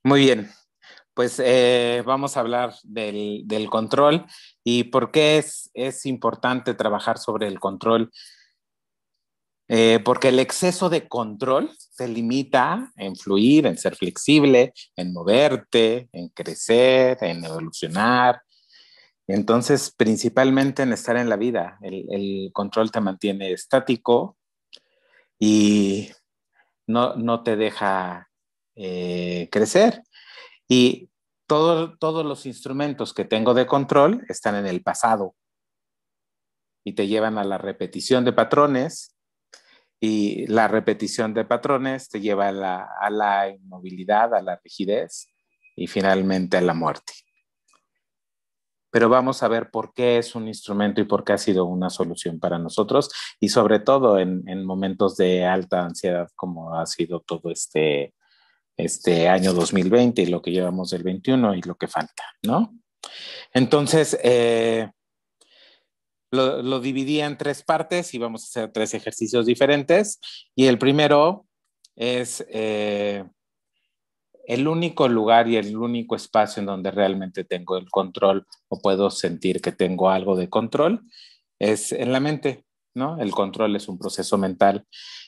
Muy bien, pues vamos a hablar del control y por qué es importante trabajar sobre el control. Porque el exceso de control te limita en fluir, en ser flexible, en moverte, en crecer, en evolucionar. Entonces, principalmente en estar en la vida, el control te mantiene estático y no te deja crecer. Y todos los instrumentos que tengo de control están en el pasado y te llevan a la repetición de patrones y la repetición de patrones te lleva a la inmovilidad, a la rigidez y finalmente a la muerte. Pero vamos a ver por qué es un instrumento y por qué ha sido una solución para nosotros y sobre todo en momentos de alta ansiedad como ha sido todo este año 2020 y lo que llevamos del 21 y lo que falta, ¿no? Entonces, lo dividí en tres partes y vamos a hacer tres ejercicios diferentes. Y el primero es el único lugar y el único espacio en donde realmente tengo el control o puedo sentir que tengo algo de control es en la mente, ¿no? El control es un proceso mental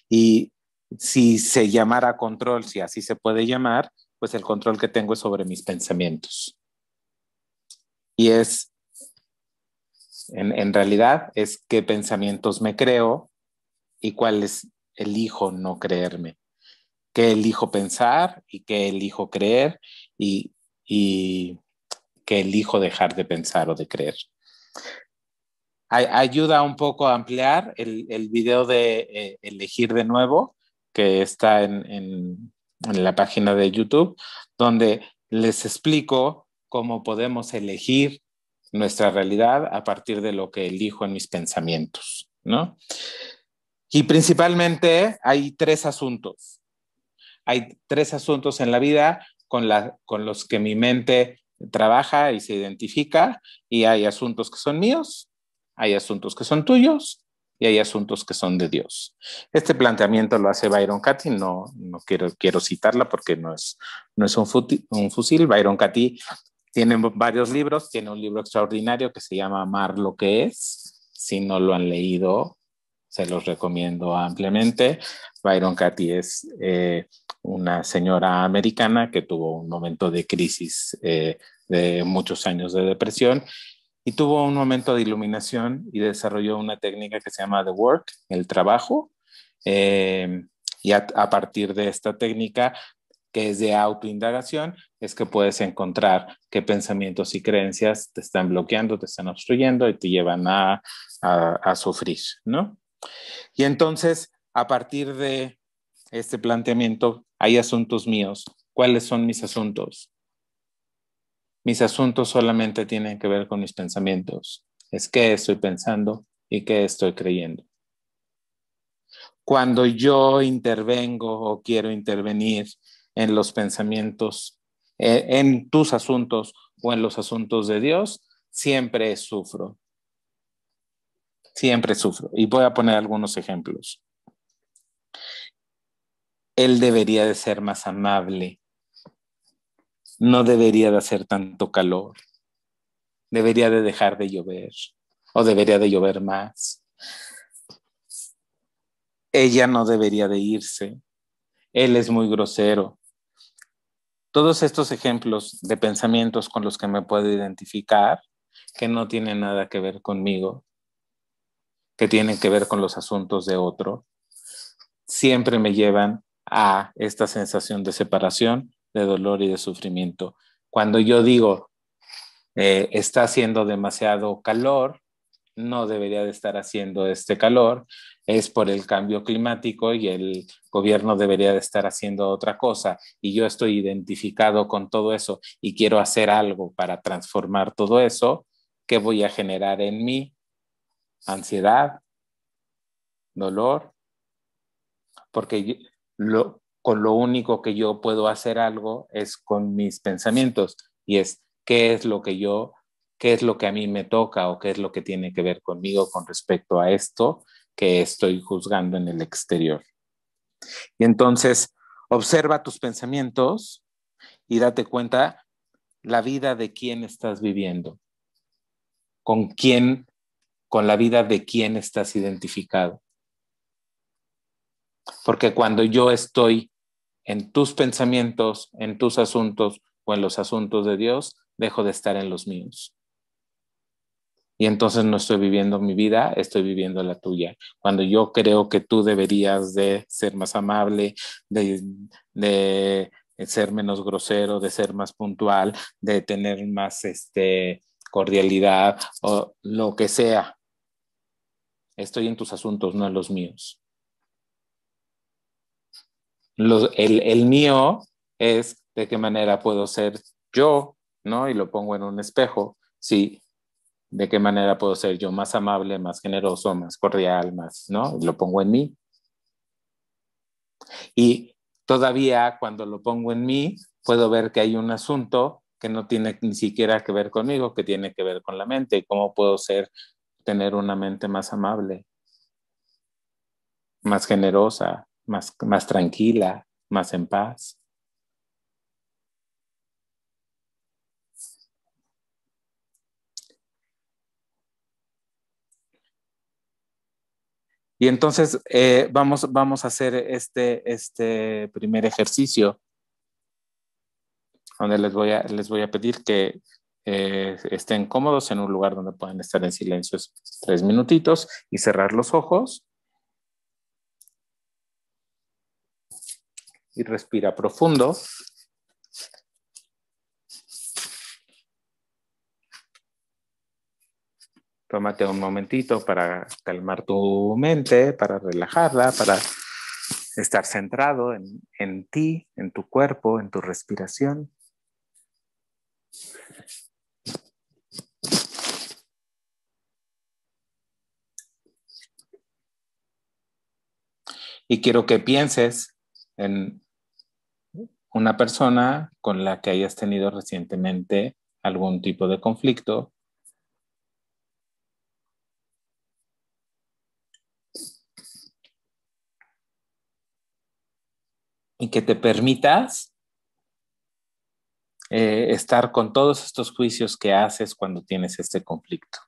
y si se llamara control, si así se puede llamar, pues el control que tengo es sobre mis pensamientos. Y en realidad, es qué pensamientos me creo y cuáles elijo no creerme. Qué elijo pensar y qué elijo creer y, y qué elijo dejar de pensar o de creer. Ayuda un poco a ampliar el video de elegir de nuevo, que está en la página de YouTube, donde les explico cómo podemos elegir nuestra realidad a partir de lo que elijo en mis pensamientos, ¿no? Y principalmente hay tres asuntos. Hay tres asuntos en la vida con los que mi mente trabaja y se identifica, y hay asuntos que son míos, hay asuntos que son tuyos y hay asuntos que son de Dios. Este planteamiento lo hace Byron Katie, no quiero citarla porque no es un fusil. Byron Katie tiene varios libros, tiene un libro extraordinario que se llama Amar lo que es. Si no lo han leído, se los recomiendo ampliamente. Byron Katie es una señora americana que tuvo un momento de crisis de muchos años de depresión y tuvo un momento de iluminación y desarrolló una técnica que se llama The Work, el trabajo. Eh, y a partir de esta técnica, que es de autoindagación, es que puedes encontrar qué pensamientos y creencias te están bloqueando, te están obstruyendo y te llevan a sufrir, ¿no? Y entonces, a partir de este planteamiento, hay asuntos míos. ¿Cuáles son mis asuntos? Mis asuntos solamente tienen que ver con mis pensamientos. Es qué estoy pensando y qué estoy creyendo. Cuando yo intervengo o quiero intervenir en los pensamientos, en tus asuntos o en los asuntos de Dios, siempre sufro. Siempre sufro. Y voy a poner algunos ejemplos. Él debería de ser más amable. No debería de hacer tanto calor. Debería de dejar de llover o debería de llover más. Ella no debería de irse. Él es muy grosero. Todos estos ejemplos de pensamientos con los que me puedo identificar, que no tienen nada que ver conmigo, que tienen que ver con los asuntos de otro, siempre me llevan a esta sensación de separación, de dolor y de sufrimiento. Cuando yo digo, está haciendo demasiado calor, no debería de estar haciendo este calor, es por el cambio climático y el gobierno debería de estar haciendo otra cosa y yo estoy identificado con todo eso y quiero hacer algo para transformar todo eso, ¿qué voy a generar en mí? Ansiedad, dolor, porque con lo único que yo puedo hacer algo es con mis pensamientos y es qué es lo que a mí me toca o qué es lo que tiene que ver conmigo con respecto a esto que estoy juzgando en el exterior. Y entonces observa tus pensamientos y date cuenta la vida de quién estás viviendo, con la vida de quién estás identificado. Porque cuando yo estoy en tus pensamientos, en tus asuntos o en los asuntos de Dios, dejo de estar en los míos. Y entonces no estoy viviendo mi vida, estoy viviendo la tuya. Cuando yo creo que tú deberías de ser más amable, de ser menos grosero, de ser más puntual, de tener más cordialidad o lo que sea. Estoy en tus asuntos, no en los míos. El mío es de qué manera puedo ser yo, ¿no? Y lo pongo en un espejo. Sí, de qué manera puedo ser yo más amable, más generoso, más cordial, más, ¿no? Lo pongo en mí. Y todavía cuando lo pongo en mí, puedo ver que hay un asunto que no tiene ni siquiera que ver conmigo, que tiene que ver con la mente. ¿Y cómo puedo tener una mente más amable, más generosa, más tranquila, más en paz? Y entonces vamos a hacer este primer ejercicio donde les voy a pedir que estén cómodos en un lugar donde puedan estar en silencio 3 minutitos y cerrar los ojos y respira profundo. Tómate un momentito para calmar tu mente, para relajarla, para estar centrado en ti, en tu cuerpo, en tu respiración. Y quiero que pienses en una persona con la que hayas tenido recientemente algún tipo de conflicto y que te permitas estar con todos estos juicios que haces cuando tienes este conflicto.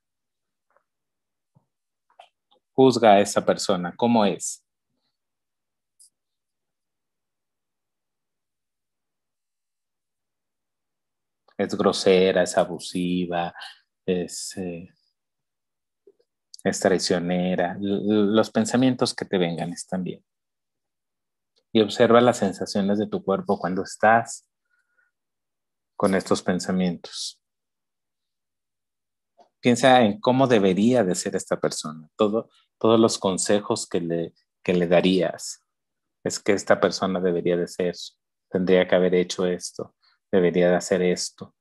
Juzga a esa persona, ¿cómo es? Es grosera, es abusiva, es, eh, es traicionera. Los pensamientos que te vengan están bien. Y observa las sensaciones de tu cuerpo cuando estás con estos pensamientos. Piensa en cómo debería de ser esta persona, todos los consejos que le darías. Es que esta persona debería de ser, tendría que haber hecho esto, debería de hacer esto.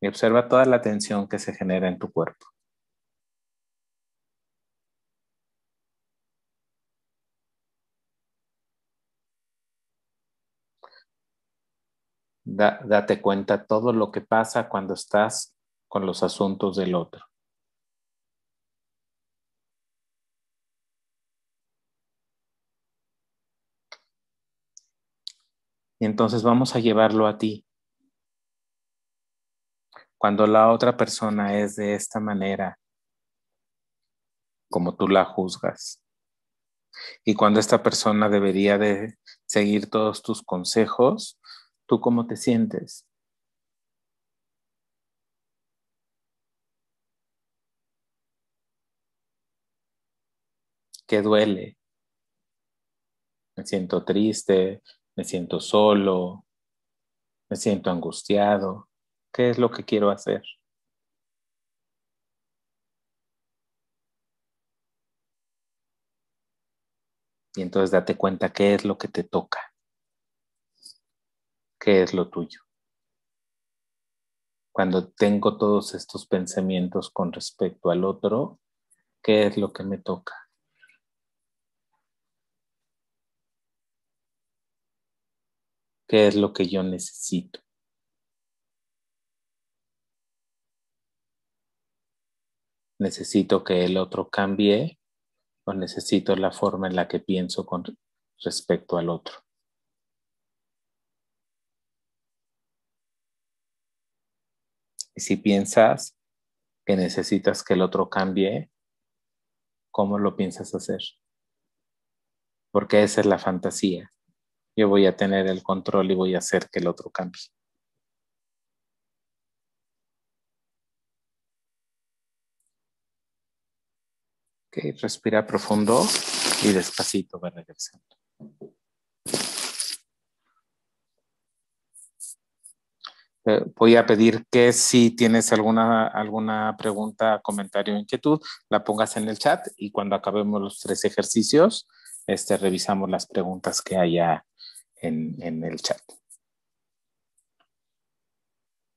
Y observa toda la tensión que se genera en tu cuerpo. Date cuenta todo lo que pasa cuando estás con los asuntos del otro. Y entonces vamos a llevarlo a ti. Cuando la otra persona es de esta manera, como tú la juzgas, y cuando esta persona debería de seguir todos tus consejos, ¿tú cómo te sientes? ¿Qué duele? Me siento triste, me siento solo, me siento angustiado. ¿Qué es lo que quiero hacer? Y entonces date cuenta qué es lo que te toca, qué es lo tuyo. Cuando tengo todos estos pensamientos con respecto al otro, ¿qué es lo que me toca? ¿Qué es lo que yo necesito? ¿Necesito que el otro cambie o necesito la forma en la que pienso con respecto al otro. Y si piensas que necesitas que el otro cambie, ¿cómo lo piensas hacer? Porque esa es la fantasía. Yo voy a tener el control y voy a hacer que el otro cambie. Ok, respira profundo y despacito va regresando. Voy a pedir que si tienes alguna pregunta, comentario o inquietud, la pongas en el chat y cuando acabemos los 3 ejercicios, revisamos las preguntas que haya en el chat.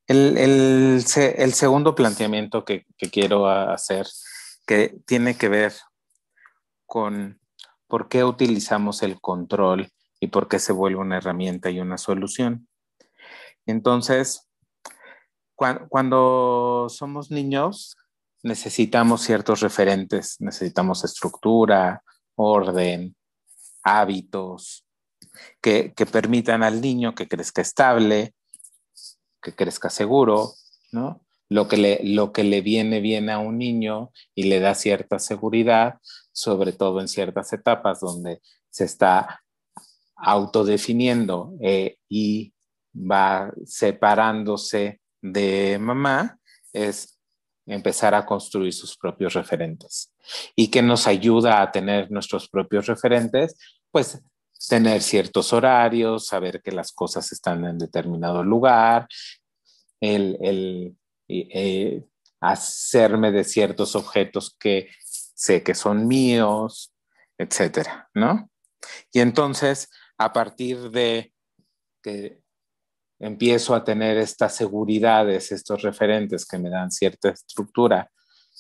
El segundo planteamiento que quiero hacer, que tiene que ver con por qué utilizamos el control y por qué se vuelve una herramienta y una solución. Entonces, cuando somos niños, necesitamos ciertos referentes, necesitamos estructura, orden, hábitos, que permitan al niño que crezca estable, que crezca seguro, ¿no? Lo que le viene bien a un niño y le da cierta seguridad, sobre todo en ciertas etapas donde se está autodefiniendo y va separándose de mamá, es empezar a construir sus propios referentes. ¿Y qué nos ayuda a tener nuestros propios referentes? Pues tener ciertos horarios, saber que las cosas están en determinado lugar, el hacerme de ciertos objetos que sé que son míos, etcétera, ¿no? Y entonces, a partir de que empiezo a tener estas seguridades, estos referentes que me dan cierta estructura,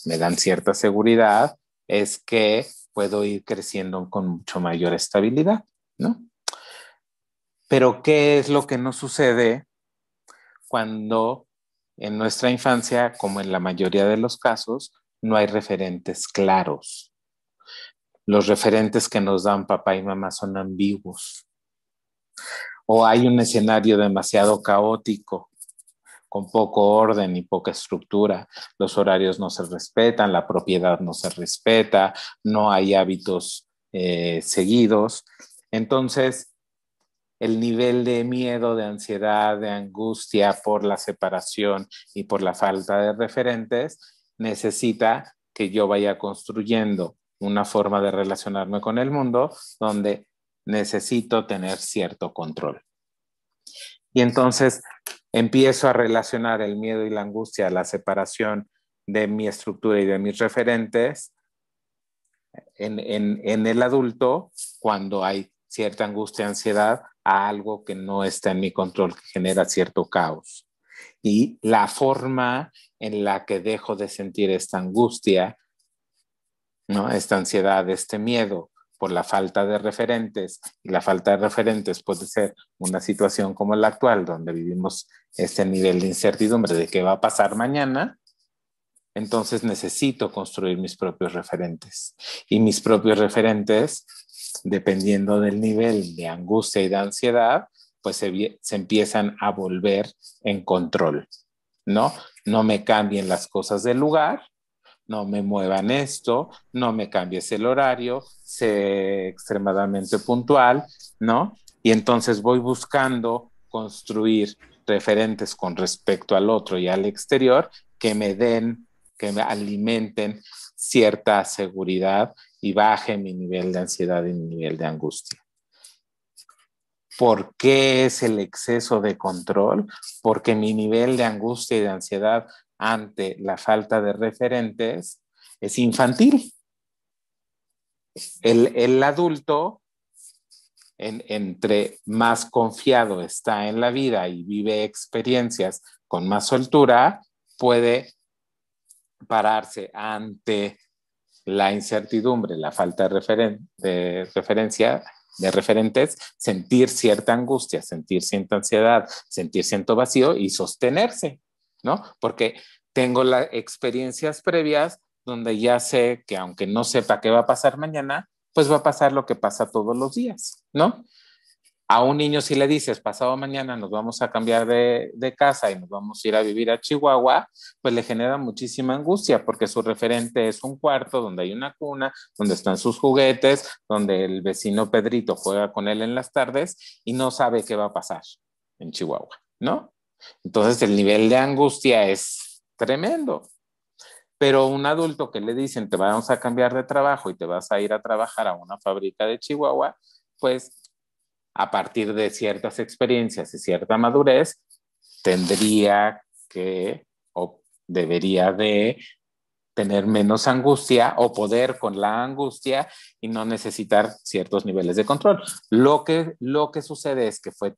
me dan cierta seguridad, es que puedo ir creciendo con mucho mayor estabilidad, ¿no? Pero ¿qué es lo que nos sucede cuando en nuestra infancia, como en la mayoría de los casos, no hay referentes claros? Los referentes que nos dan papá y mamá son ambiguos. O hay un escenario demasiado caótico, con poco orden y poca estructura. Los horarios no se respetan, la propiedad no se respeta, no hay hábitos seguidos. Entonces, el nivel de miedo, de ansiedad, de angustia por la separación y por la falta de referentes necesita que yo vaya construyendo una forma de relacionarme con el mundo donde necesito tener cierto control. Y entonces empiezo a relacionar el miedo y la angustia, la separación de mi estructura y de mis referentes en el adulto cuando hay cierta angustia, ansiedad, a algo que no está en mi control, que genera cierto caos. Y la forma en la que dejo de sentir esta angustia, ¿no? Esta ansiedad, este miedo por la falta de referentes, y la falta de referentes puede ser una situación como la actual, donde vivimos este nivel de incertidumbre de qué va a pasar mañana. Entonces necesito construir mis propios referentes. Y mis propios referentes, dependiendo del nivel de angustia y de ansiedad, pues se empiezan a volver en control, ¿no? No me cambien las cosas del lugar, no me muevan esto, no me cambies el horario, sé extremadamente puntual, ¿no? Y entonces voy buscando construir referentes con respecto al otro y al exterior que me den, que me alimenten cierta seguridad y baje mi nivel de ansiedad y mi nivel de angustia. ¿Por qué es el exceso de control? Porque mi nivel de angustia y de ansiedad ante la falta de referentes es infantil. El adulto, entre más confiado está en la vida y vive experiencias con más soltura, puede pararse ante la incertidumbre, la falta de referencia, de referentes, sentir cierta angustia, sentir cierta ansiedad, sentir cierto vacío y sostenerse, ¿no? Porque tengo las experiencias previas donde ya sé que aunque no sepa qué va a pasar mañana, pues va a pasar lo que pasa todos los días, ¿no? A un niño si le dices, pasado mañana nos vamos a cambiar de casa y nos vamos a ir a vivir a Chihuahua, pues le genera muchísima angustia porque su referente es un cuarto donde hay una cuna, donde están sus juguetes, donde el vecino Pedrito juega con él en las tardes y no sabe qué va a pasar en Chihuahua, ¿no? Entonces el nivel de angustia es tremendo. Pero un adulto que le dicen te vamos a cambiar de trabajo y te vas a ir a trabajar a una fábrica de Chihuahua, pues a partir de ciertas experiencias y cierta madurez, tendría que o debería de tener menos angustia o poder con la angustia y no necesitar ciertos niveles de control. Lo que sucede es que fue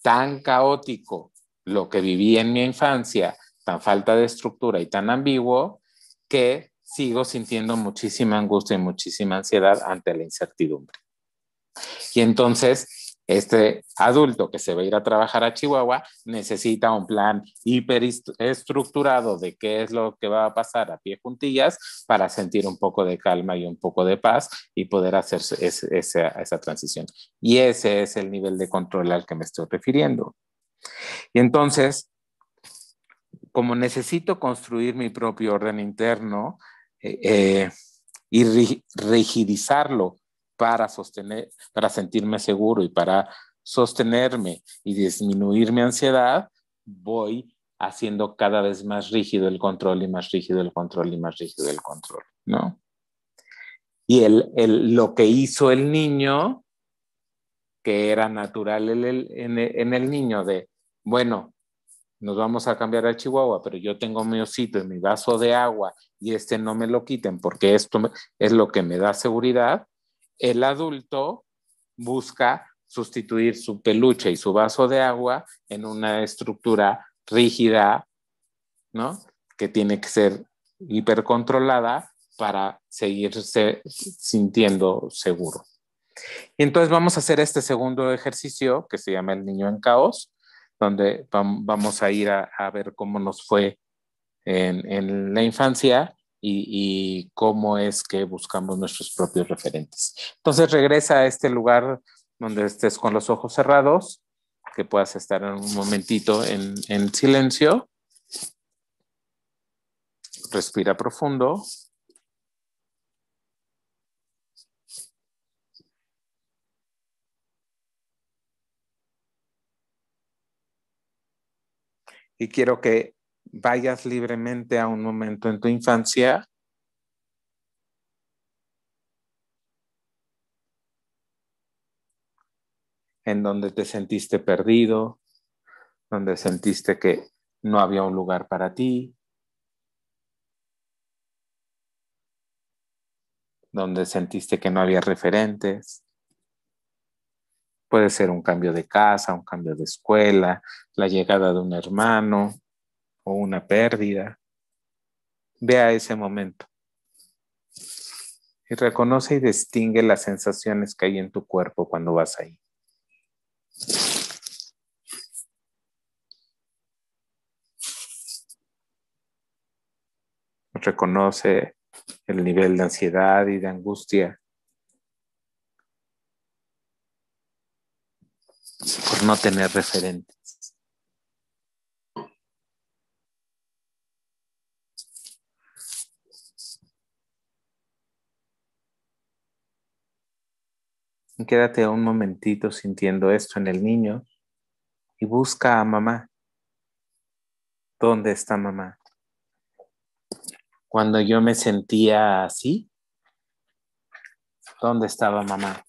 tan caótico lo que viví en mi infancia, tan falta de estructura y tan ambiguo, que sigo sintiendo muchísima angustia y muchísima ansiedad ante la incertidumbre. Y entonces, este adulto que se va a ir a trabajar a Chihuahua necesita un plan hiperestructurado de qué es lo que va a pasar a pie juntillas para sentir un poco de calma y un poco de paz y poder hacer esa transición. Y ese es el nivel de control al que me estoy refiriendo. Y entonces, como necesito construir mi propio orden interno y rigidizarlo para sostener, para sentirme seguro y para sostenerme y disminuir mi ansiedad, voy haciendo cada vez más rígido el control y más rígido el control y más rígido el control, ¿no? Y lo que hizo el niño, que era natural en el niño de, bueno, nos vamos a cambiar a Chihuahua, pero yo tengo mi osito y mi vaso de agua y no me lo quiten porque esto es lo que me da seguridad, el adulto busca sustituir su peluche y su vaso de agua en una estructura rígida, ¿no? Que tiene que ser hipercontrolada para seguirse sintiendo seguro. Y entonces vamos a hacer este segundo ejercicio que se llama el niño en caos, donde vamos a ir a ver cómo nos fue en la infancia y cómo es que buscamos nuestros propios referentes. Entonces regresa a este lugar donde estés con los ojos cerrados, que puedas estar en un momentito en silencio. Respira profundo. Y quiero que vayas libremente a un momento en tu infancia en donde te sentiste perdido, donde sentiste que no había un lugar para ti, donde sentiste que no había referentes. Puede ser un cambio de casa, un cambio de escuela, la llegada de un hermano o una pérdida. Ve a ese momento y reconoce y distingue las sensaciones que hay en tu cuerpo cuando vas ahí. Reconoce el nivel de ansiedad y de angustia por no tener referentes. Y quédate un momentito sintiendo esto en el niño y busca a mamá. ¿Dónde está mamá? Cuando yo me sentía así, ¿dónde estaba mamá?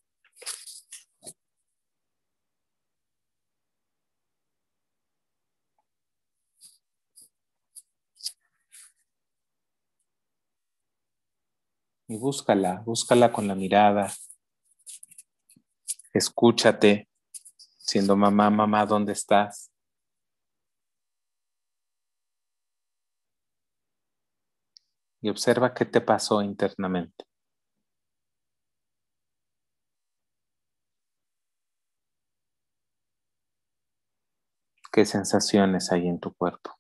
Y búscala con la mirada, escúchate, siendo mamá, mamá, ¿dónde estás? Y observa qué te pasó internamente. ¿Qué sensaciones hay en tu cuerpo?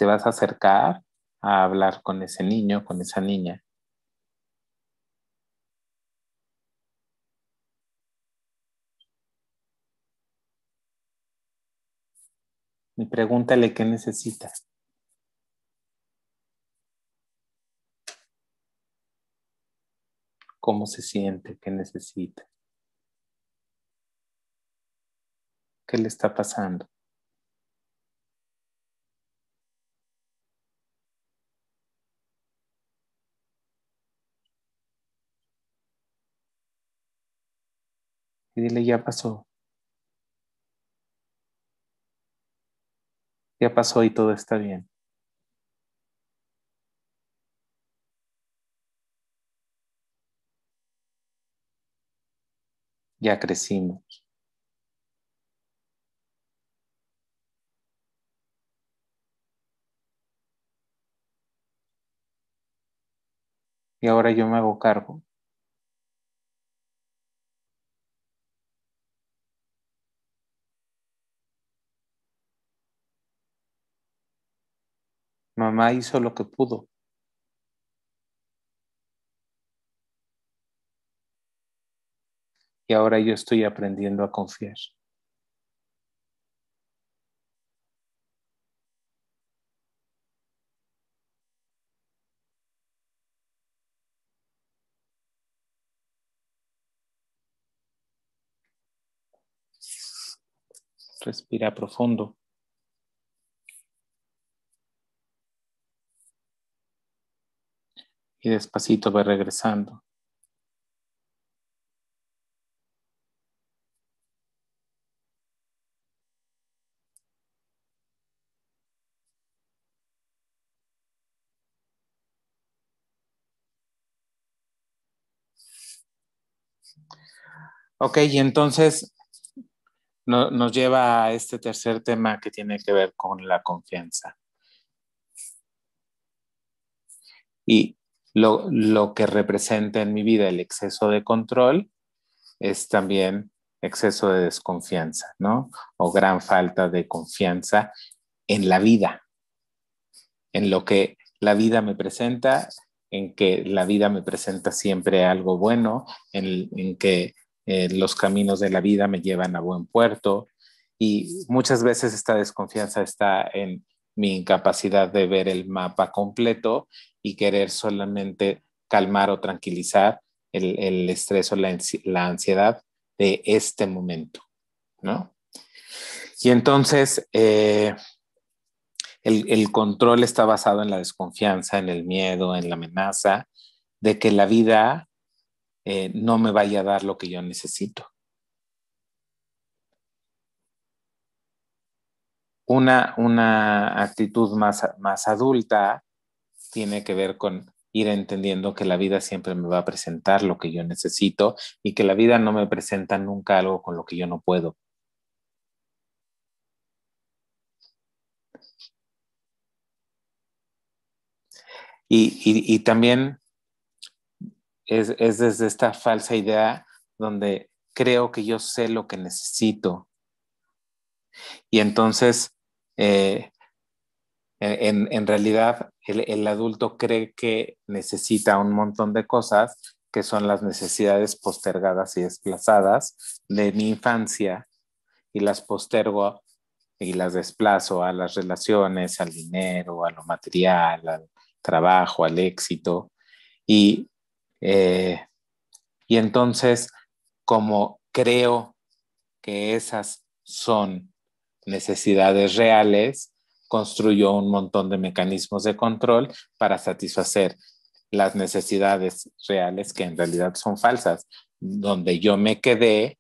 te vas a acercar a hablar con ese niño, con esa niña. Y pregúntale qué necesita, cómo se siente, qué necesita, qué le está pasando. Y dile, ya pasó y todo está bien. Ya crecimos. Y ahora yo me hago cargo. Mamá hizo lo que pudo y ahora yo estoy aprendiendo a confiar. Respira profundo y despacito va regresando. Ok, y entonces nos lleva a este tercer tema que tiene que ver con la confianza. Y lo que representa en mi vida el exceso de control es también exceso de desconfianza, ¿no? O gran falta de confianza en la vida, en lo que la vida me presenta, en que la vida me presenta siempre algo bueno, en que los caminos de la vida me llevan a buen puerto. Y muchas veces esta desconfianza está en mi incapacidad de ver el mapa completo y querer solamente calmar o tranquilizar el estrés o la ansiedad de este momento, ¿no? Y entonces, el control está basado en la desconfianza, en el miedo, en la amenaza de que la vida no me vaya a dar lo que yo necesito. Una actitud más adulta tiene que ver con ir entendiendo que la vida siempre me va a presentar lo que yo necesito y que la vida no me presenta nunca algo con lo que yo no puedo. Y también es desde esta falsa idea donde creo que yo sé lo que necesito y entonces eh, en realidad el adulto cree que necesita un montón de cosas que son las necesidades postergadas y desplazadas de mi infancia y las postergo y las desplazo a las relaciones, al dinero, a lo material, al trabajo, al éxito. Y, eh, y entonces, como creo que esas son necesidades reales, construyó un montón de mecanismos de control para satisfacer las necesidades reales que en realidad son falsas, donde yo me quedé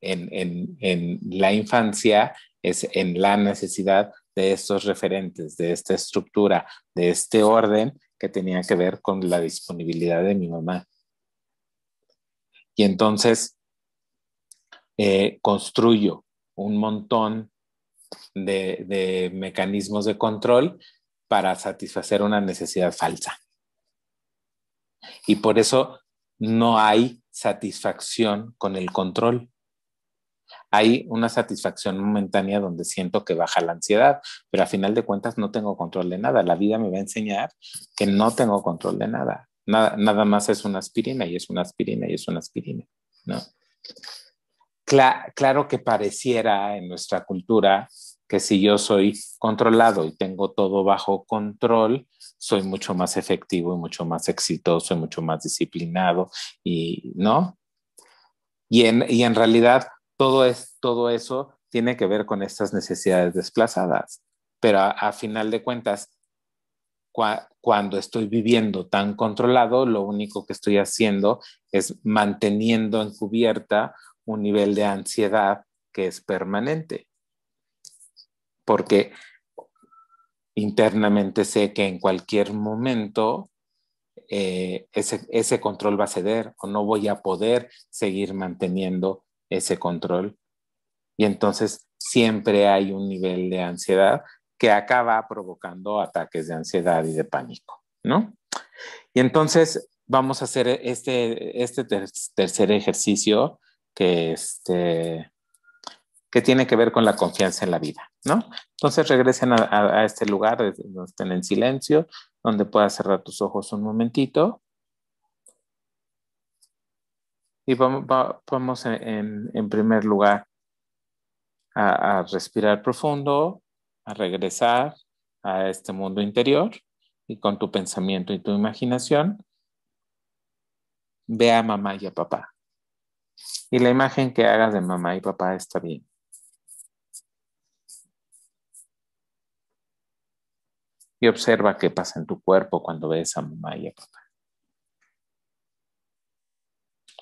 en la infancia es en la necesidad de estos referentes, de esta estructura, de este orden que tenía que ver con la disponibilidad de mi mamá. Y entonces construyo un montón de mecanismos de control para satisfacer una necesidad falsa. Y por eso no hay satisfacción con el control. hay una satisfacción momentánea donde siento que baja la ansiedad, pero a final de cuentas no tengo control de nada. La vida me va a enseñar que no tengo control de nada. Nada más es una aspirina y es una aspirina y es una aspirina, ¿no? Claro que pareciera en nuestra cultura que si yo soy controlado y tengo todo bajo control, soy mucho más efectivo y mucho más exitoso y mucho más disciplinado y, ¿no? Y en realidad todo eso tiene que ver con estas necesidades desplazadas. Pero a final de cuentas, cuando estoy viviendo tan controlado, lo único que estoy haciendo es manteniendo encubierta un nivel de ansiedad que es permanente, porque internamente sé que en cualquier momento ese control va a ceder o no voy a poder seguir manteniendo ese control. Y entonces siempre hay un nivel de ansiedad que acaba provocando ataques de ansiedad y de pánico, ¿no? Y entonces vamos a hacer este tercer ejercicio que, que tiene que ver con la confianza en la vida, ¿no? Entonces regresen a este lugar donde estén en silencio, donde puedas cerrar tus ojos un momentito y vamos en primer lugar a respirar profundo, a regresar a este mundo interior y con tu pensamiento y tu imaginación, ve a mamá y a papá. Y la imagen que hagas de mamá y papá está bien. Y observa qué pasa en tu cuerpo cuando ves a mamá y a papá.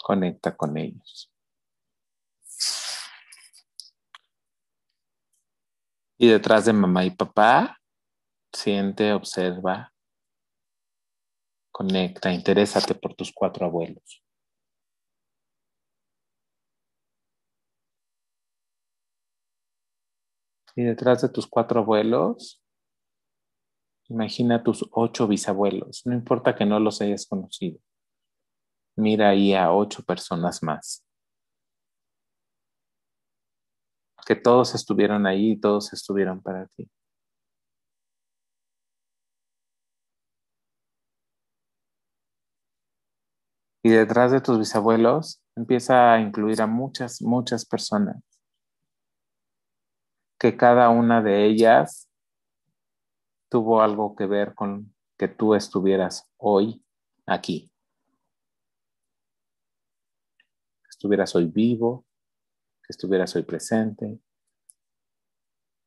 Conecta con ellos. Y detrás de mamá y papá, siente, observa, conecta, interésate por tus 4 abuelos. Y detrás de tus 4 abuelos, imagina tus 8 bisabuelos. No importa que no los hayas conocido. Mira ahí a 8 personas más. Que todos estuvieron ahí y todos estuvieron para ti. Y detrás de tus bisabuelos, empieza a incluir a muchas, muchas personas. Que cada una de ellas tuvo algo que ver con que tú estuvieras hoy aquí. Que estuvieras hoy vivo, que estuvieras hoy presente,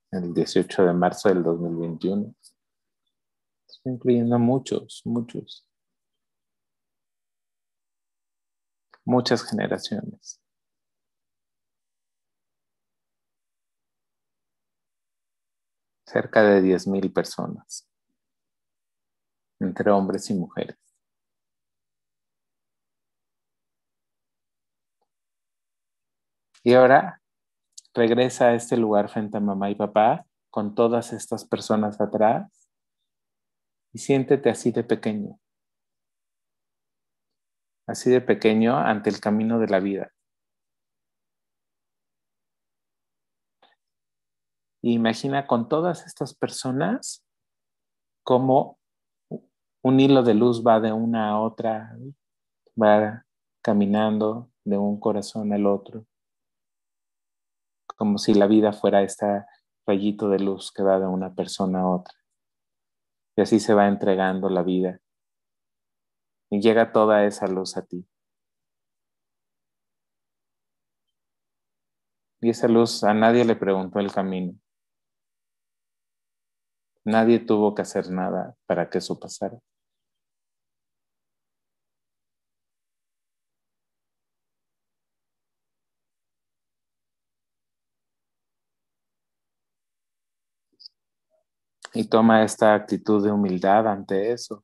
el 18 de marzo del 2021. Estoy incluyendo a muchos, muchos, muchas generaciones. Cerca de 10,000 personas, entre hombres y mujeres. Y ahora regresa a este lugar frente a mamá y papá con todas estas personas atrás y siéntete así de pequeño ante el camino de la vida. Y imagina con todas estas personas cómo un hilo de luz va de una a otra, va caminando de un corazón al otro, como si la vida fuera este rayito de luz que va de una persona a otra. Y así se va entregando la vida. Y llega toda esa luz a ti. Y esa luz a nadie le preguntó el camino. Nadie tuvo que hacer nada para que eso pasara. Y toma esta actitud de humildad ante eso,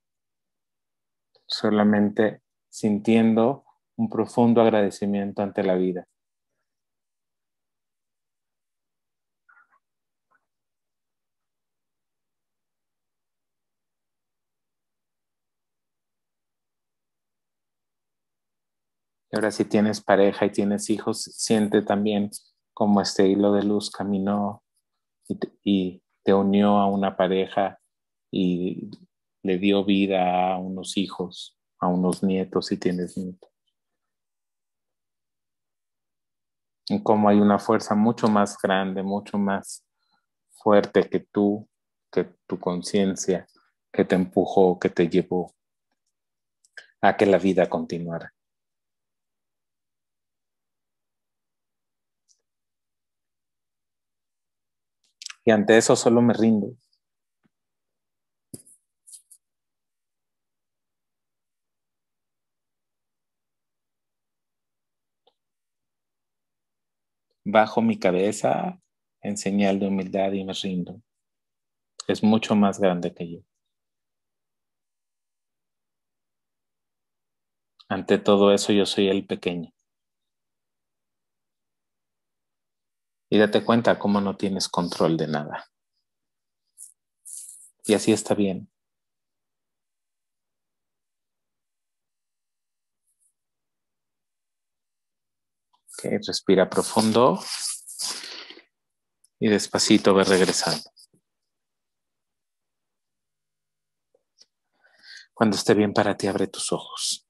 solamente sintiendo un profundo agradecimiento ante la vida. Y ahora si tienes pareja y tienes hijos, siente también cómo este hilo de luz caminó y te unió a una pareja y le dio vida a unos hijos, a unos nietos si tienes nietos. Y cómo hay una fuerza mucho más grande, mucho más fuerte que tú, que tu conciencia, que te empujó, que te llevó a que la vida continuara. Y ante eso solo me rindo. Bajo mi cabeza en señal de humildad y me rindo. Es mucho más grande que yo. Ante todo eso yo soy el pequeño. Y date cuenta cómo no tienes control de nada. Y así está bien. Okay, respira profundo y despacito ve regresando. Cuando esté bien para ti, abre tus ojos.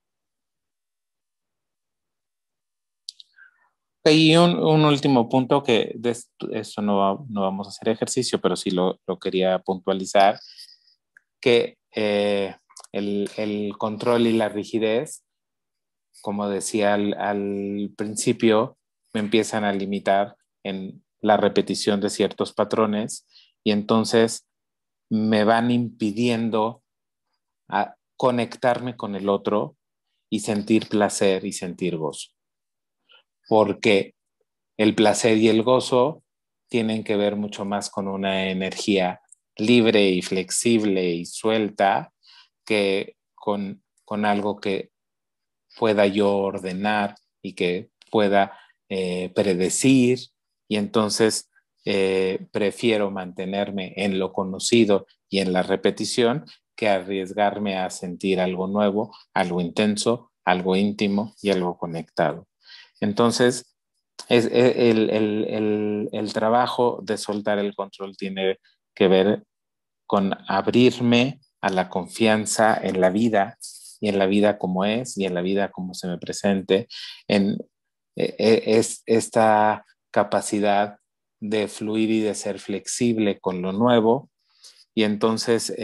Y un último punto que de esto no vamos a hacer ejercicio, pero sí lo quería puntualizar, que el control y la rigidez, como decía al principio, me empiezan a limitar en la repetición de ciertos patrones y entonces me van impidiendo a conectarme con el otro y sentir placer y sentir gozo. Porque el placer y el gozo tienen que ver mucho más con una energía libre y flexible y suelta que con algo que pueda yo ordenar y que pueda predecir. Y entonces prefiero mantenerme en lo conocido y en la repetición que arriesgarme a sentir algo nuevo, algo intenso, algo íntimo y algo conectado. Entonces, el trabajo de soltar el control tiene que ver con abrirme a la confianza en la vida y en la vida como es y en la vida como se me presente, en es esta capacidad de fluir y de ser flexible con lo nuevo. Y entonces,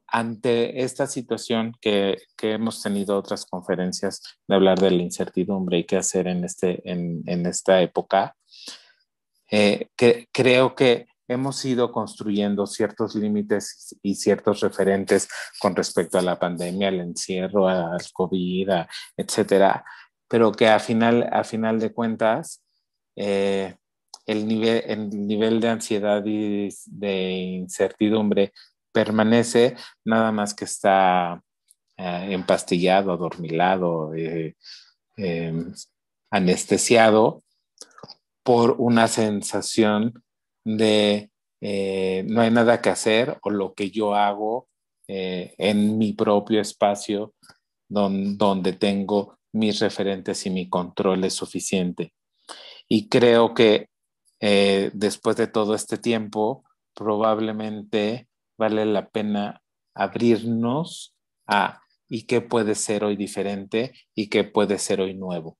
ante esta situación que hemos tenido otras conferencias de hablar de la incertidumbre y qué hacer en esta época, creo que hemos ido construyendo ciertos límites y ciertos referentes con respecto a la pandemia, al encierro, al COVID, etcétera, pero que a final de cuentas, eh, el nivel de ansiedad y de incertidumbre permanece, nada más que está empastillado, adormilado, eh, anestesiado por una sensación de no hay nada que hacer o lo que yo hago en mi propio espacio donde tengo mis referentes y mi control es suficiente. Y creo que después de todo este tiempo, probablemente vale la pena abrirnos a y qué puede ser hoy diferente y qué puede ser hoy nuevo.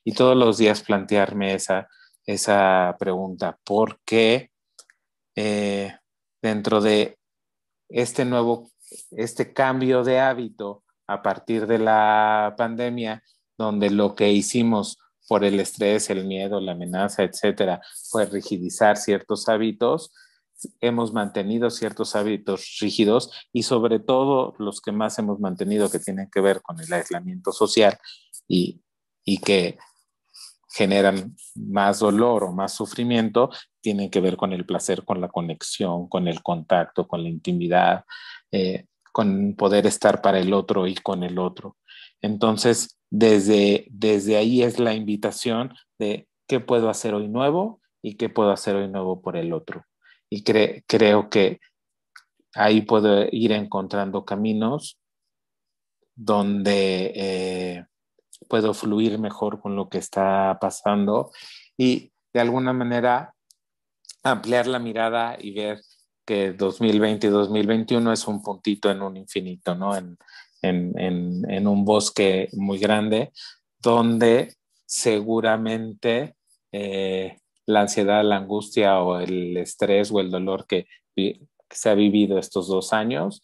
Y todos los días plantearme esa pregunta, ¿por qué dentro de este este cambio de hábito a partir de la pandemia, donde lo que hicimos por el estrés, el miedo, la amenaza, etcétera, fue rigidizar ciertos hábitos, hemos mantenido ciertos hábitos rígidos y sobre todo los que más hemos mantenido que tienen que ver con el aislamiento social y, y que generan más dolor o más sufrimiento, tienen que ver con el placer, con la conexión, con el contacto, con la intimidad, con poder estar para el otro y con el otro. Entonces, desde ahí es la invitación de qué puedo hacer hoy nuevo y qué puedo hacer hoy nuevo por el otro. Y creo que ahí puedo ir encontrando caminos donde puedo fluir mejor con lo que está pasando y de alguna manera ampliar la mirada y ver que 2020 y 2021 es un puntito en un infinito, ¿no? En un bosque muy grande donde seguramente la ansiedad, la angustia o el estrés o el dolor que se ha vivido estos 2 años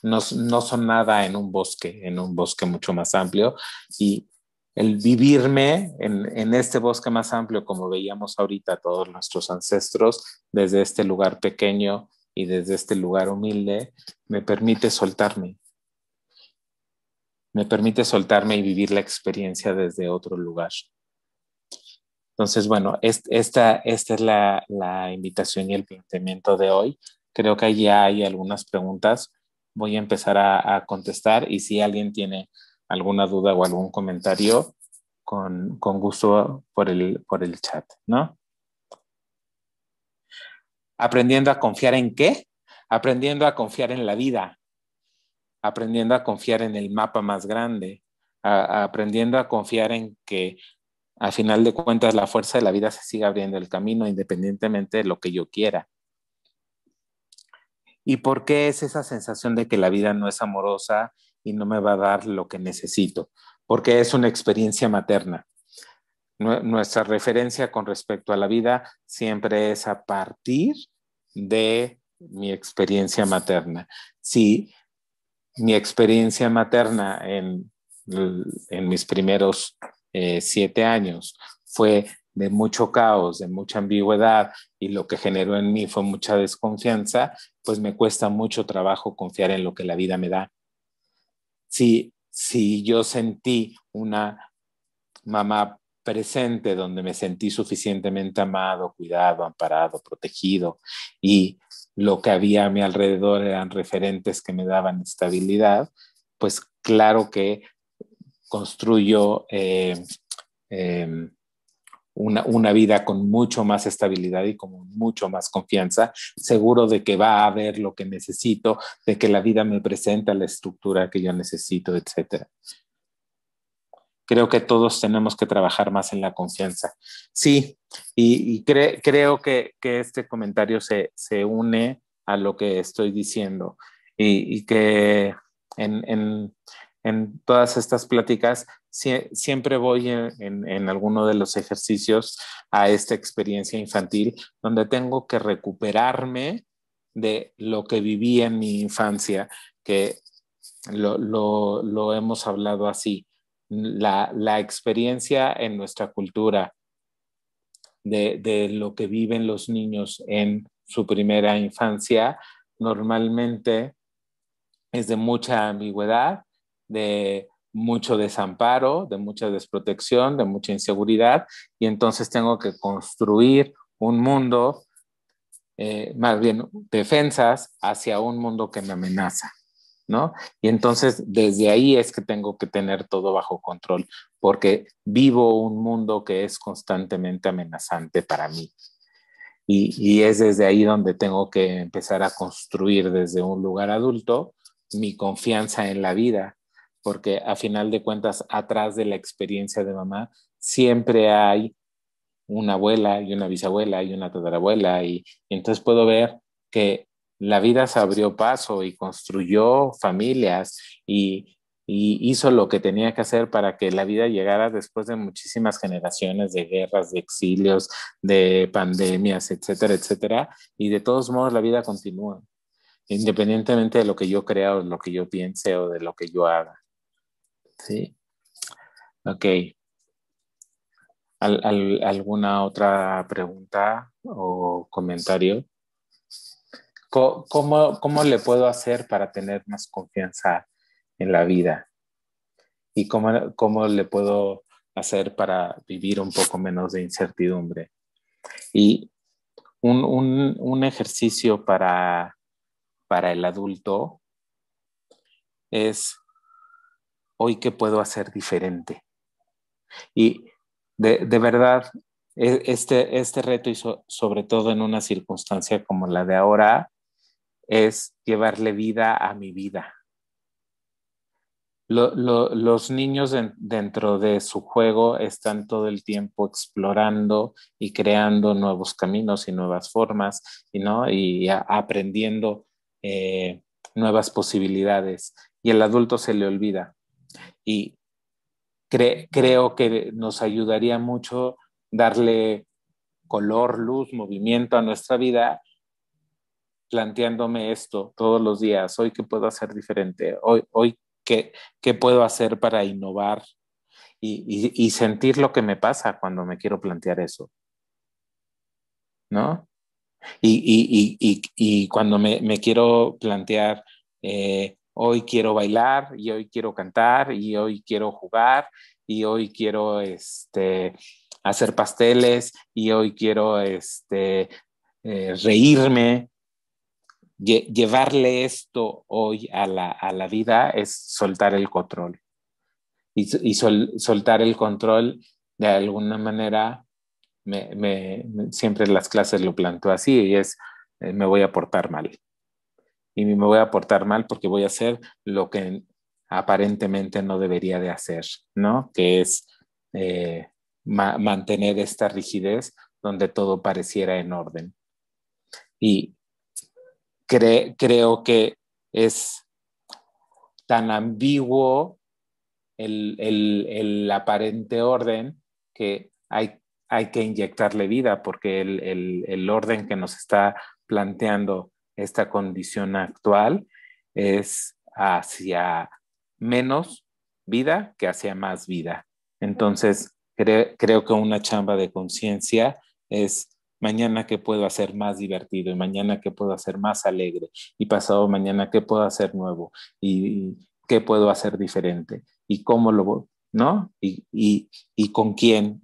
no son nada en un bosque mucho más amplio y el vivirme en este bosque más amplio, como veíamos ahorita todos nuestros ancestros, desde este lugar pequeño y desde este lugar humilde, me permite soltarme y vivir la experiencia desde otro lugar. Entonces, bueno, esta es la invitación y el planteamiento de hoy. Creo que ya hay algunas preguntas. Voy a empezar a contestar y si alguien tiene alguna duda o algún comentario, con gusto por el chat, ¿no? Aprendiendo a confiar en qué? Aprendiendo a confiar en la vida, aprendiendo a confiar en el mapa más grande, aprendiendo a confiar en que a final de cuentas la fuerza de la vida se sigue abriendo el camino independientemente de lo que yo quiera. ¿Y por qué es esa sensación de que la vida no es amorosa y no me va a dar lo que necesito? Porque es una experiencia materna. Nuestra referencia con respecto a la vida siempre es a partir de mi experiencia materna. Si mi experiencia materna en mis primeros 7 años fue de mucho caos, de mucha ambigüedad y lo que generó en mí fue mucha desconfianza, pues me cuesta mucho trabajo confiar en lo que la vida me da. Si yo sentí una mamá presente donde me sentí suficientemente amado, cuidado, amparado, protegido y lo que había a mi alrededor eran referentes que me daban estabilidad, pues claro que construyo una vida con mucho más estabilidad y con mucho más confianza, seguro de que va a haber lo que necesito, de que la vida me presenta la estructura que yo necesito, etcétera. Creo que todos tenemos que trabajar más en la confianza. Sí, creo que este comentario se une a lo que estoy diciendo y que en, en todas estas pláticas siempre voy en alguno de los ejercicios a esta experiencia infantil donde tengo que recuperarme de lo que viví en mi infancia, que lo hemos hablado así la experiencia en nuestra cultura de lo que viven los niños en su primera infancia normalmente es de mucha ambigüedad, de mucho desamparo, de mucha desprotección, de mucha inseguridad, y entonces tengo que construir un mundo, más bien defensas hacia un mundo que me amenaza. ¿No? Y entonces desde ahí es que tengo que tener todo bajo control, porque vivo un mundo que es constantemente amenazante para mí. Y es desde ahí donde tengo que empezar a construir desde un lugar adulto mi confianza en la vida, porque a final de cuentas, atrás de la experiencia de mamá, siempre hay una abuela y una bisabuela y una tatarabuela y entonces puedo ver que la vida se abrió paso y construyó familias y hizo lo que tenía que hacer para que la vida llegara después de muchísimas generaciones de guerras, de exilios, de pandemias, etcétera, etcétera. Y de todos modos la vida continúa, independientemente de lo que yo crea o de lo que yo piense o de lo que yo haga. ¿Sí? Ok. ¿Alguna otra pregunta o comentario? ¿Cómo le puedo hacer para tener más confianza en la vida? ¿Y cómo le puedo hacer para vivir un poco menos de incertidumbre? Y un ejercicio para el adulto es, ¿hoy qué puedo hacer diferente? Y de verdad, este reto y sobre todo en una circunstancia como la de ahora, es llevarle vida a mi vida. los niños dentro de su juego están todo el tiempo explorando y creando nuevos caminos y nuevas formas, ¿no? Y aprendiendo nuevas posibilidades. Y el adulto se le olvida. Y creo que nos ayudaría mucho darle color, luz, movimiento a nuestra vida, planteándome esto todos los días. Hoy, ¿qué puedo hacer diferente? Hoy ¿qué puedo hacer para innovar y sentir lo que me pasa cuando me quiero plantear eso? ¿No? Y cuando me quiero plantear, hoy quiero bailar, y hoy quiero cantar, y hoy quiero jugar, y hoy quiero hacer pasteles, y hoy quiero reírme. Llevarle esto hoy a la vida es soltar el control. Soltar el control de alguna manera, siempre en las clases lo planteo así, y es, me voy a portar mal. Y me voy a portar mal porque voy a hacer lo que aparentemente no debería de hacer, ¿no? Que es mantener esta rigidez donde todo pareciera en orden. Y creo que es tan ambiguo el aparente orden que hay que inyectarle vida, porque el orden que nos está planteando esta condición actual es hacia menos vida que hacia más vida. Entonces, creo que una chamba de conciencia es mañana qué puedo hacer más divertido, y mañana qué puedo hacer más alegre, y pasado mañana qué puedo hacer nuevo, y qué puedo hacer diferente, y cómo lo, ¿no? Y con quién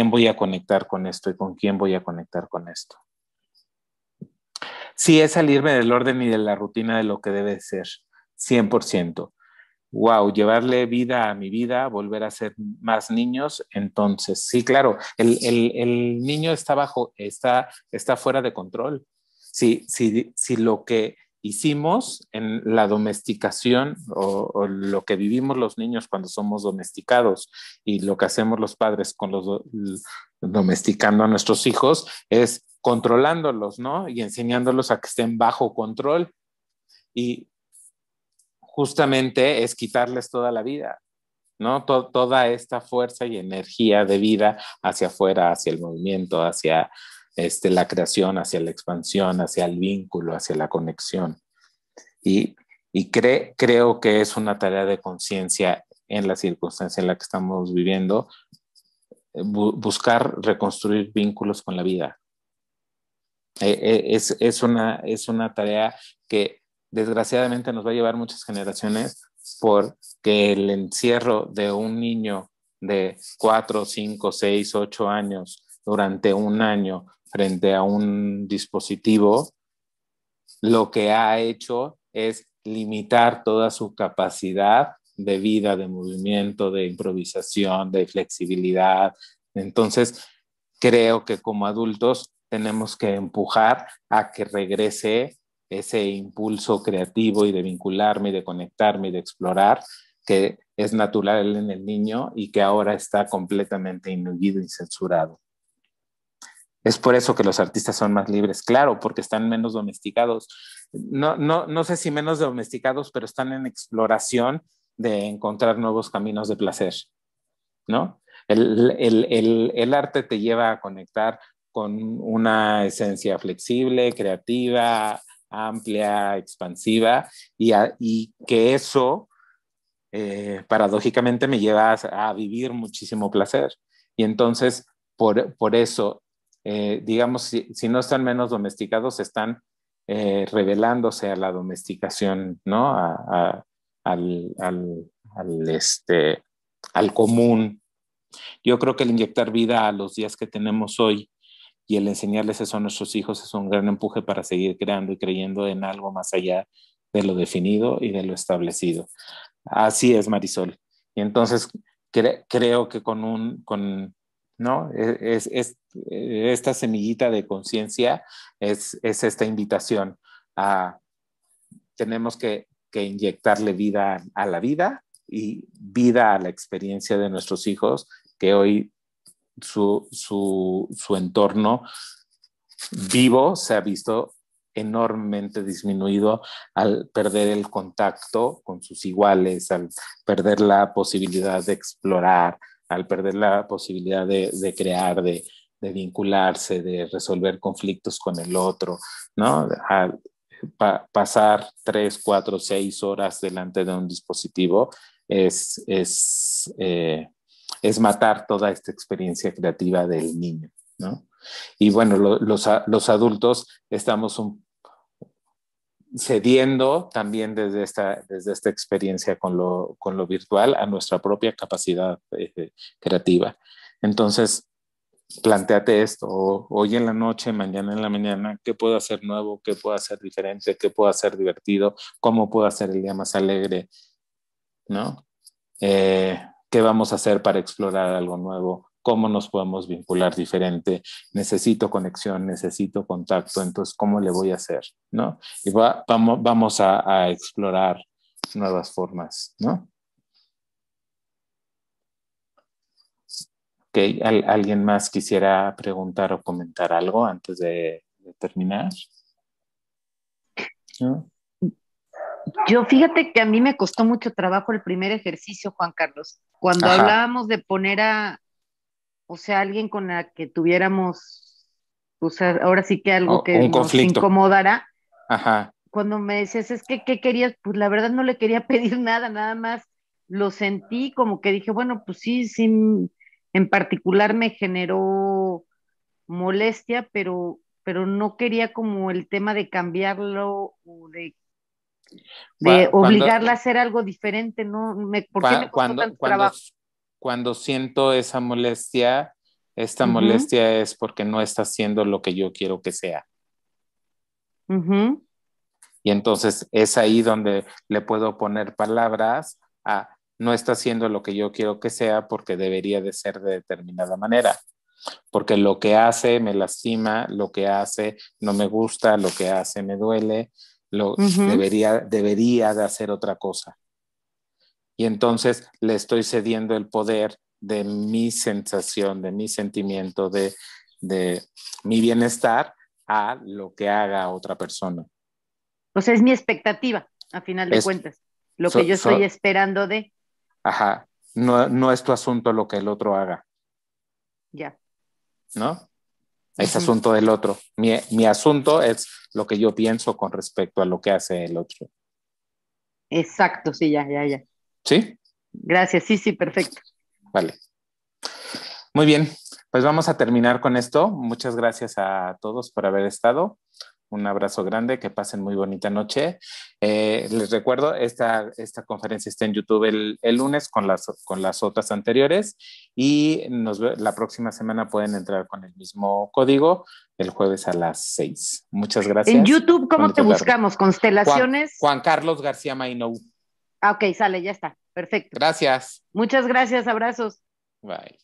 voy a conectar con esto, y con quién voy a conectar con esto. Sí, es salirme del orden y de la rutina de lo que debe ser, 100%. Wow, llevarle vida a mi vida, volver a ser más niños. Entonces, sí, claro, el niño está fuera de control. Si lo que hicimos en la domesticación, o lo que vivimos los niños cuando somos domesticados, y lo que hacemos los padres con domesticando a nuestros hijos, es controlándolos, ¿no? Y enseñándolos a que estén bajo control. Y justamente es quitarles toda la vida, ¿no? Toda esta fuerza y energía de vida hacia afuera, hacia el movimiento, hacia la creación, hacia la expansión, hacia el vínculo, hacia la conexión. Y creo que es una tarea de conciencia en la circunstancia en la que estamos viviendo, buscar reconstruir vínculos con la vida. Es una tarea que desgraciadamente nos va a llevar muchas generaciones, porque el encierro de un niño de 4, 5, 6, 8 años durante un año frente a un dispositivo, lo que ha hecho es limitar toda su capacidad de vida, de movimiento, de improvisación, de flexibilidad. Entonces, creo que como adultos tenemos que empujar a que regrese ese impulso creativo, y de vincularme, y de conectarme, y de explorar, que es natural en el niño y que ahora está completamente inhibido y censurado. Es por eso que los artistas son más libres, claro, porque están menos domesticados. No sé si menos domesticados, pero están en exploración de encontrar nuevos caminos de placer, ¿no? El arte te lleva a conectar con una esencia flexible, creativa, amplia, expansiva, y que eso paradójicamente me lleva a vivir muchísimo placer. Y entonces, por eso, digamos, si no están menos domesticados, están revelándose a la domesticación, ¿no? Al, al, al común. Yo creo que el inyectar vida a los días que tenemos hoy y el enseñarles eso a nuestros hijos es un gran empuje para seguir creando y creyendo en algo más allá de lo definido y de lo establecido. Así es, Marisol. Y entonces creo que ¿no? Esta semillita de conciencia es esta invitación a tenemos que inyectarle vida a la vida, y vida a la experiencia de nuestros hijos, que hoy su entorno vivo se ha visto enormemente disminuido al perder el contacto con sus iguales, al perder la posibilidad de explorar, al perder la posibilidad de crear, de vincularse, de resolver conflictos con el otro, ¿no? Al pasar 3, 4, 6 horas delante de un dispositivo es matar toda esta experiencia creativa del niño, ¿no? Y bueno, los adultos estamos cediendo también desde esta experiencia con lo virtual a nuestra propia capacidad creativa. Entonces, planteate esto, hoy en la noche, mañana en la mañana, ¿qué puedo hacer nuevo? ¿Qué puedo hacer diferente? ¿Qué puedo hacer divertido? ¿Cómo puedo hacer el día más alegre? ¿No? ¿Qué vamos a hacer para explorar algo nuevo? ¿Cómo nos podemos vincular diferente? Necesito conexión, necesito contacto, entonces, ¿cómo le voy a hacer? ¿No? Y vamos a explorar nuevas formas, ¿no? Okay. ¿Alguien más quisiera preguntar o comentar algo antes de terminar? ¿No? Yo fíjate que a mí me costó mucho trabajo el primer ejercicio, Juan Carlos. Cuando Ajá. hablábamos de poner o sea, alguien con la que tuviéramos, o sea, ahora sí que algo que Un nos conflicto. incomodara, Ajá. cuando me decías, es que, ¿qué querías? Pues la verdad no le quería pedir nada, nada más lo sentí como que dije, bueno, pues sí, sí, en particular me generó molestia, pero no quería como el tema de cambiarlo o de Cuando, obligarla a hacer algo diferente, ¿no? ¿Por qué me costó cuando, tanto cuando, trabajo? cuando siento esa molestia, esta Ujú, molestia es porque no está haciendo lo que yo quiero que sea. ujú. Y entonces es ahí donde le puedo poner palabras a no está haciendo lo que yo quiero que sea porque debería de ser de determinada manera. Porque lo que hace me lastima, lo que hace no me gusta, lo que hace me duele, Ujú. debería de hacer otra cosa. Y entonces le estoy cediendo el poder de mi sensación, de mi sentimiento, de mi bienestar a lo que haga otra persona. O sea, es mi expectativa, a final de Es, cuentas, lo que so, yo estoy so, esperando de, ajá, no es tu asunto lo que el otro haga, ya. ¿no? Es Ujú. asunto del otro. Mi asunto es lo que yo pienso con respecto a lo que hace el otro. Exacto, sí, ya, ya, ya. ¿Sí? Gracias, sí, sí, perfecto. Vale. Muy bien, pues vamos a terminar con esto. Muchas gracias a todos por haber estado. Un abrazo grande, que pasen muy bonita noche. Les recuerdo, esta conferencia está en YouTube el lunes con las otras anteriores y la próxima semana pueden entrar con el mismo código el jueves a las 6. Muchas En gracias. YouTube, ¿cómo te Bonita tarde. buscamos? Juan, ¿Constelaciones? Juan Carlos García Mainou. Ah, ok, sale, ya está. Perfecto. Gracias. Muchas gracias, abrazos. Bye.